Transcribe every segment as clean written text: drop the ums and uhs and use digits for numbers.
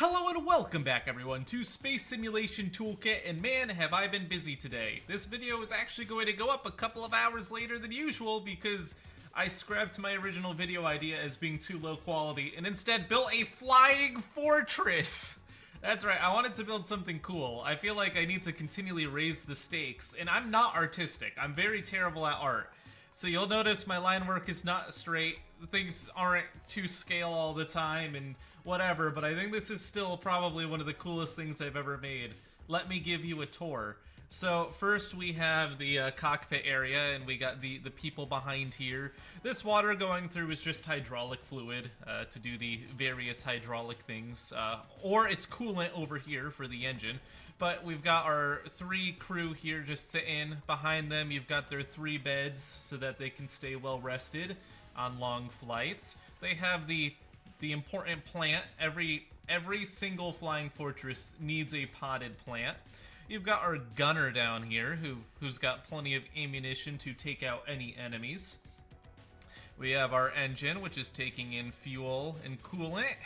Hello and welcome back everyone to Space Simulation Toolkit, and man have I been busy today. This video is actually going to go up a couple of hours later than usual because I scrapped my original video idea as being too low quality and instead built a flying fortress! That's right, I wanted to build something cool. I feel like I need to continually raise the stakes, and I'm not artistic. I'm very terrible at art. So you'll notice my line work is not straight, things aren't to scale all the time, and whatever, but I think this is still probably one of the coolest things I've ever made. Let me give you a tour. So first we have the cockpit area, and we got the people behind here. This water going through is just hydraulic fluid to do the various hydraulic things, or it's coolant over here for the engine. But we've got our three crew here just sitting. Behind them you've got their 3 beds so that they can stay well rested on long flights. They have the important plant. Every single flying fortress needs a potted plant. You've got our gunner down here who's got plenty of ammunition to take out any enemies. We have our engine, which is taking in fuel and coolant.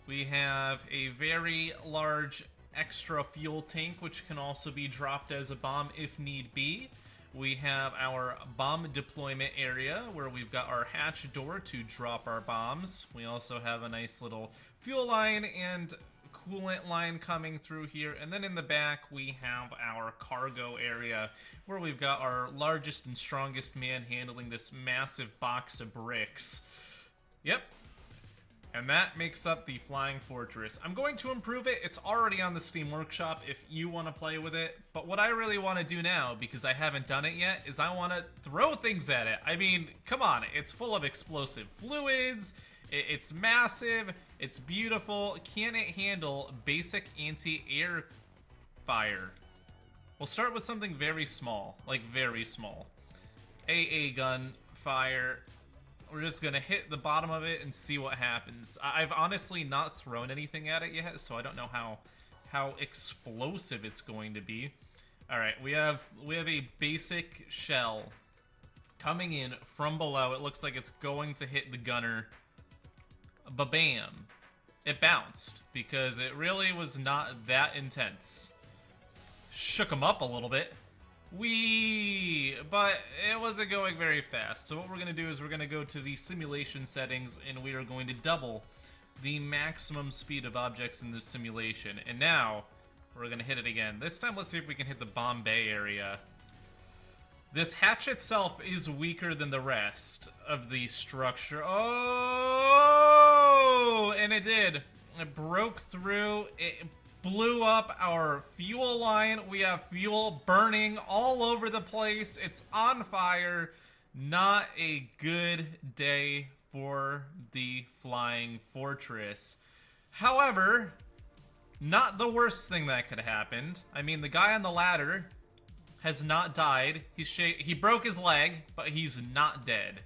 We have a very large extra fuel tank, which can also be dropped as a bomb if need be. We have our bomb deployment area where we've got our hatch door to drop our bombs. We also have a nice little fuel line and coolant line coming through here. And then in the back we have our cargo area where we've got our largest and strongest man handling this massive box of bricks. Yep. And that makes up the Flying Fortress. I'm going to improve it. It's already on the Steam Workshop if you want to play with it. But what I really want to do now, because I haven't done it yet, is I want to throw things at it. I mean, come on. It's full of explosive fluids. It's massive. It's beautiful. Can it handle basic anti-air fire? We'll start with something very small. Like, very small. AA gun fire. We're just gonna hit the bottom of it and see what happens. I've honestly not thrown anything at it yet, so I don't know how explosive it's going to be. All right, we have a basic shell coming in from below. It looks like it's going to hit the gunner. Ba-bam! It bounced because it really was not that intense. Shook him up a little bit. But it wasn't going very fast. So what we're going to do is we're going to go to the simulation settings and we are going to double the maximum speed of objects in the simulation. And now we're going to hit it again. This time let's see if we can hit the bomb bay area. This hatch itself is weaker than the rest of the structure. Oh! And it did. It broke through. It blew up our fuel line. We have fuel burning all over the place. It's on fire. Not a good day for the Flying Fortress. However, not the worst thing that could have happened. I mean, the guy on the ladder has not died. He broke his leg, but he's not dead.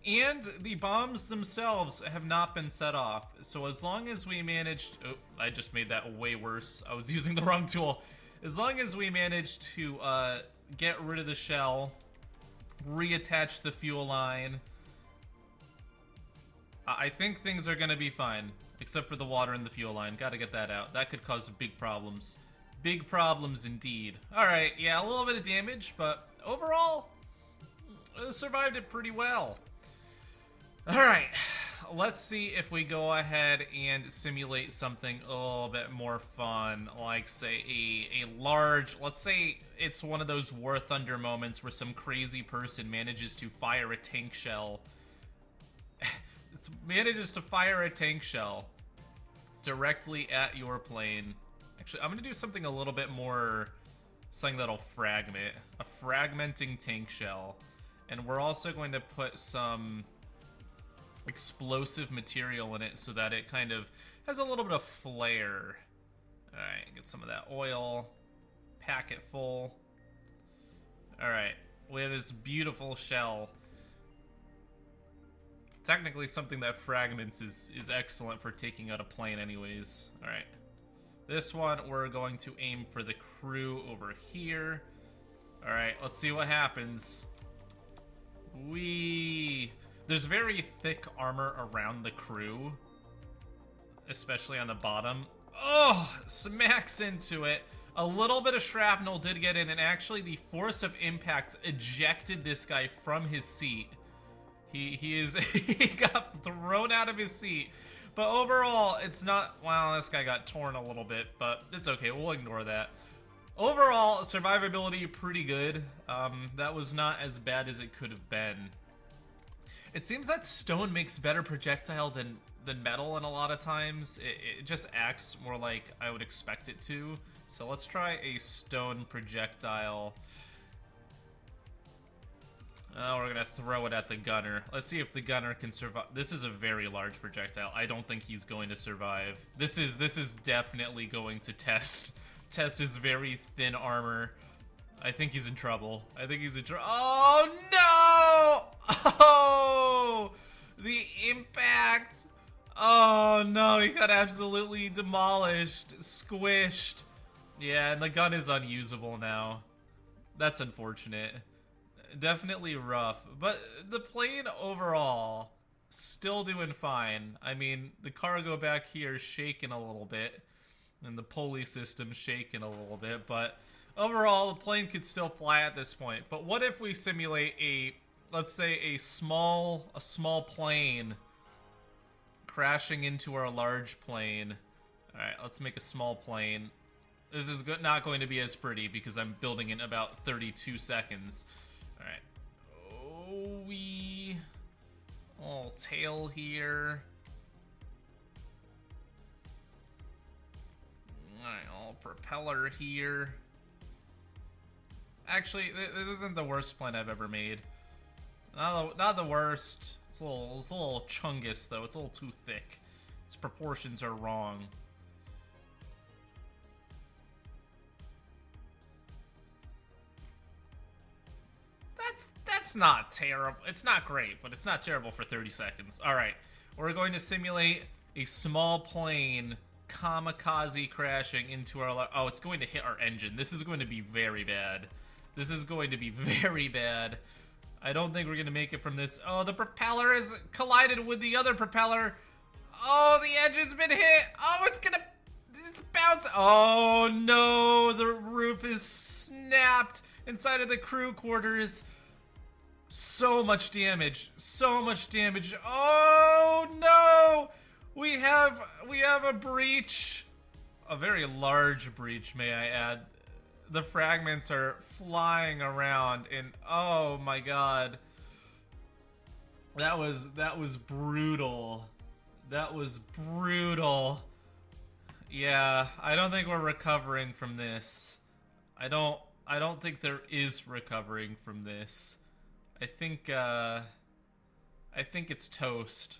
And the bombs themselves have not been set off. So as long as we managed... Oh, I just made that way worse. I was using the wrong tool. As long as we managed to get rid of the shell, reattach the fuel line, I think things are going to be fine. Except for the water in the fuel line. Gotta get that out. That could cause big problems. Big problems indeed. Alright, yeah, a little bit of damage, but overall, survived it pretty well. Alright, let's see if we go ahead and simulate something a little bit more fun, like, say, a large, let's say it's one of those War Thunder moments where some crazy person manages to fire a tank shell. Manages to fire a tank shell directly at your plane. Actually, I'm going to do something a little bit more, something that'll fragment. A fragmenting tank shell. And we're also going to put some explosive material in it so that it kind of has a little bit of flair. Alright, get some of that oil. Pack it full. Alright, we have this beautiful shell. Technically something that fragments is excellent for taking out a plane anyways. Alright. This one, we're going to aim for the crew over here. Alright, let's see what happens. There's very thick armor around the crew, especially on the bottom. Oh, smacks into it. A little bit of shrapnel did get in, and actually the force of impact ejected this guy from his seat. He got thrown out of his seat. But overall, it's not, well, this guy got torn a little bit, but it's okay, we'll ignore that. Overall, survivability pretty good. That was not as bad as it could have been. It seems that stone makes better projectile than metal, and a lot of times it just acts more like I would expect it to. So let's try a stone projectile. We're gonna throw it at the gunner. Let's see if the gunner can survive. This is a very large projectile. I don't think he's going to survive. This is definitely going to test his very thin armor. I think he's in trouble. I think he's in trouble. Oh no! Oh, the impact. Oh no, he got absolutely demolished, squished. Yeah, and the gun is unusable now. That's unfortunate. Definitely rough, but the plane overall still doing fine. I mean, the cargo back here is shaking a little bit, and the pulley system shaking a little bit, but overall the plane could still fly at this point. But what if we simulate a, let's say, a small plane crashing into our large plane? All right, let's make a small plane. This is not going to be as pretty because I'm building in about 32 seconds. All right. Oh, little tail here. All right, all propeller here. Actually, this isn't the worst plane I've ever made. Not the worst. It's a little chungus though. It's a little too thick. Its proportions are wrong. That's not terrible. It's not great, but it's not terrible for 30 seconds. All right, we're going to simulate a small plane kamikaze crashing into our... Oh, it's going to hit our engine. This is going to be very bad. This is going to be very bad. I don't think we're going to make it from this. Oh, the propeller has collided with the other propeller. Oh, the engine's been hit. Oh, it's bouncing. Oh, no. The roof is snapped inside of the crew quarters. So much damage. So much damage. Oh, no. We have a breach. A very large breach, may I add. The fragments are flying around, and oh my god. That was brutal. That was brutal. Yeah, I don't think we're recovering from this. I don't think there is recovering from this. I think it's toast.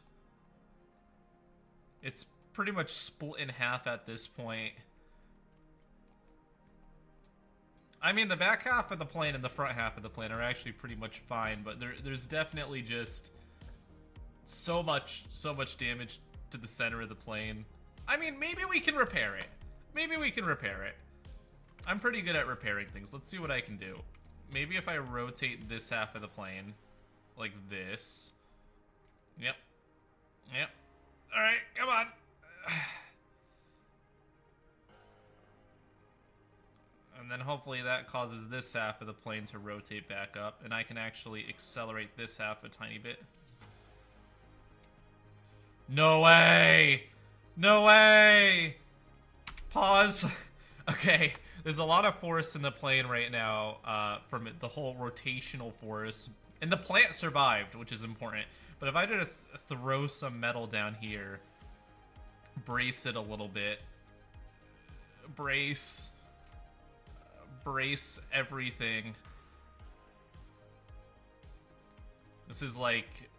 It's pretty much split in half at this point. I mean, the back half of the plane and the front half of the plane are actually pretty much fine, but there's definitely just so much damage to the center of the plane. I mean, maybe we can repair it. Maybe we can repair it. I'm pretty good at repairing things. Let's see what I can do. Maybe if I rotate this half of the plane, like this. Yep. Yep. All right, come on. And then hopefully that causes this half of the plane to rotate back up, and I can actually accelerate this half a tiny bit. No way! No way! Pause. Okay, there's a lot of force in the plane right now from the whole rotational force. And the plant survived, which is important. But if I just throw some metal down here, brace it a little bit, brace everything. This is like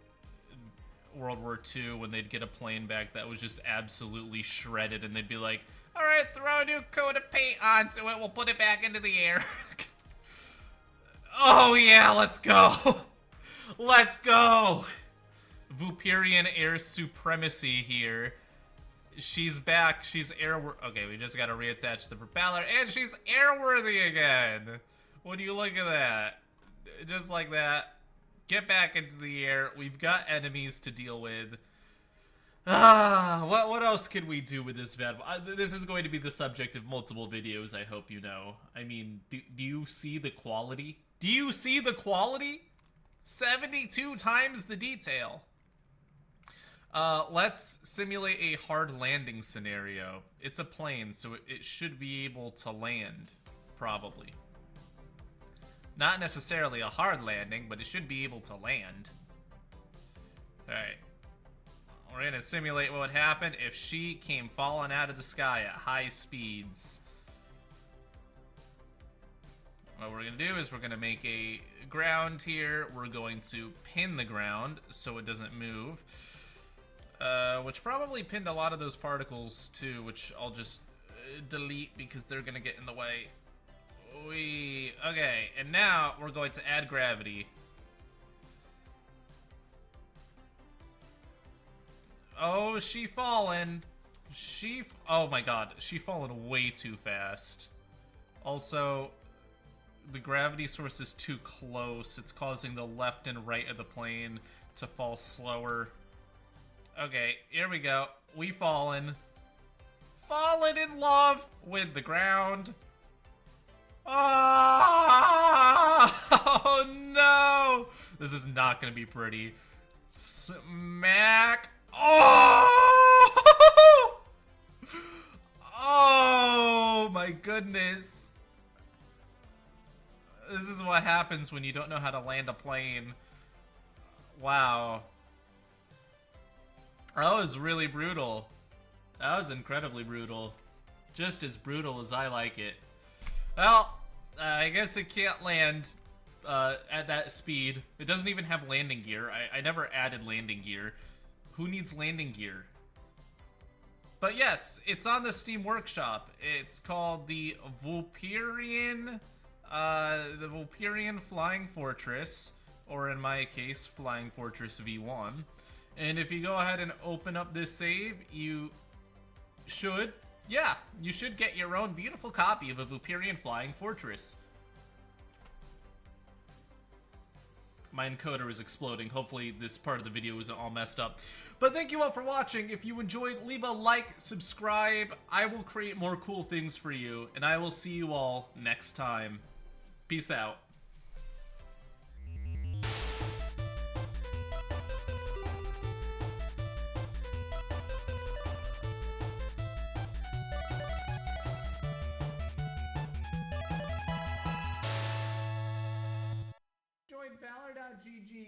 World War II when they'd get a plane back that was just absolutely shredded, and they'd be like, all right, throw a new coat of paint onto it, we'll put it back into the air. Oh yeah, let's go. Let's go. Vooperian air supremacy here. She's back. She's airworthy. Okay, we just gotta reattach the propeller, and she's airworthy again. What do you look at that? Just like that. Get back into the air. We've got enemies to deal with. What else can we do with this bad? This is going to be the subject of multiple videos, I hope you know. I mean, do you see the quality? Do you see the quality? 72 times the detail. Let's simulate a hard landing scenario. It's a plane, so it should be able to land, probably. Not necessarily a hard landing, but it should be able to land. Alright. We're gonna simulate what would happen if she came falling out of the sky at high speeds. What we're gonna do is we're gonna make a ground here. We're going to pin the ground so it doesn't move. Which probably pinned a lot of those particles too, which I'll just delete because they're gonna get in the way. Okay, and now we're going to add gravity. Oh, she fallen. Oh my god, she fallen way too fast. Also, the gravity source is too close. It's causing the left and right of the plane to fall slower. Okay, here we go. We fallen in love with the ground. Oh no! This is not gonna be pretty. Smack. Oh! Oh my goodness. This is what happens when you don't know how to land a plane. Wow. That was really brutal. That was incredibly brutal. Just as brutal as I like it. Well, I guess it can't land at that speed. It doesn't even have landing gear. I never added landing gear. Who needs landing gear? But yes, it's on the Steam Workshop. It's called the Vooperia Flying Fortress, or in my case, Flying Fortress V1. And if you go ahead and open up this save, you should get your own beautiful copy of a Vooperia Flying Fortress. My encoder is exploding. Hopefully this part of the video isn't all messed up. But thank you all for watching. If you enjoyed, leave a like, subscribe. I will create more cool things for you, and I will see you all next time. Peace out. Join Valor.gg